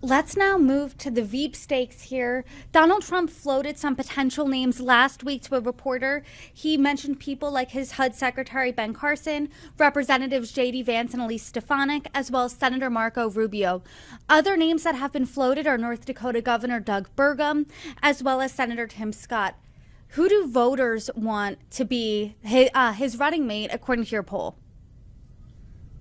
Let's now move to the Veep stakes here. Donald Trump floated some potential names last week to a reporter. He mentioned people like his HUD Secretary Ben Carson, Representatives J.D. Vance and Elise Stefanik, as well as Senator Marco Rubio. Other names that have been floated are North Dakota Governor Doug Burgum, as well as Senator Tim Scott. Who do voters want to be his running mate, according to your poll?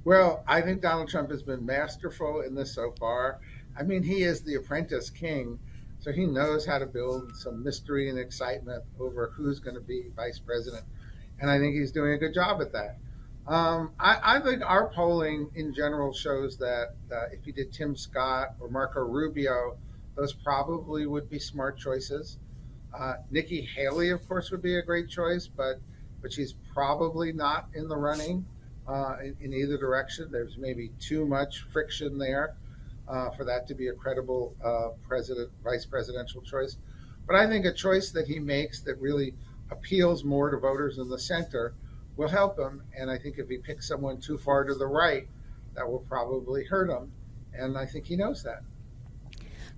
Well, I think Donald Trump has been masterful in this so far. I mean, he is the apprentice king, so he knows how to build some mystery and excitement over who's going to be vice president. And I think he's doing a good job at that. I think our polling in general shows that if you did Tim Scott or Marco Rubio, those probably would be smart choices. Nikki Haley, of course, would be a great choice, but she's probably not in the running in either direction. There's maybe too much friction there for that to be a credible vice presidential choice. But I think a choice that he makes that really appeals more to voters in the center will help him. And I think if he picks someone too far to the right, that will probably hurt him. And I think he knows that.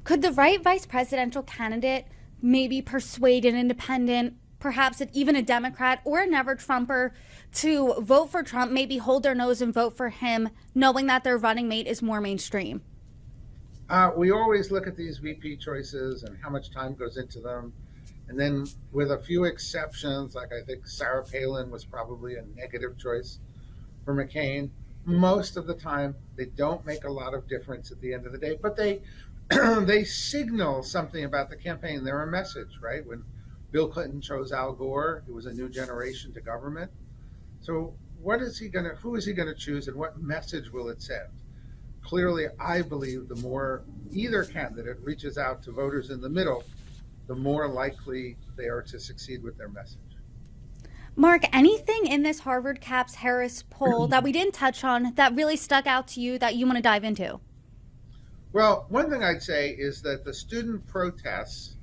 Could the right vice presidential candidate maybe persuade an independent, perhaps even a Democrat or a never Trumper, to vote for Trump, maybe hold their nose and vote for him, knowing that their running mate is more mainstream? We always look at these VP choices and how much time goes into them. And then, with a few exceptions, like I think Sarah Palin was probably a negative choice for McCain, most of the time they don't make a lot of difference at the end of the day, but they they signal something about the campaign. They're a message, right? When Bill Clinton chose Al Gore, it was a new generation to government. So who is he gonna choose and what message will it send? Clearly, I believe the more either candidate reaches out to voters in the middle, the more likely they are to succeed with their message. Mark, anything in this Harvard Caps Harris poll that we didn't touch on that really stuck out to you that you want to dive into? Well, one thing I'd say is that the student protests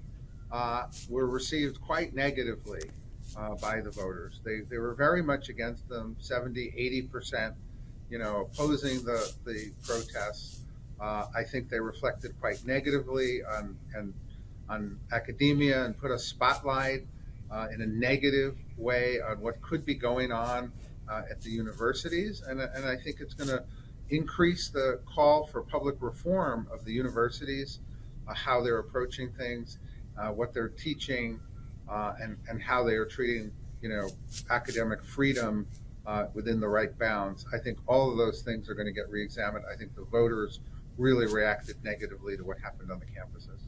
were received quite negatively by the voters. They were very much against them, 70, 80%, opposing the protests. I think they reflected quite negatively on academia and put a spotlight in a negative way on what could be going on at the universities. And I think it's going to increase the call for public reform of the universities, how they're approaching things, what they're teaching, and how they are treating, academic freedom within the right bounds. I think all of those things are going to get reexamined. I think the voters really reacted negatively to what happened on the campuses.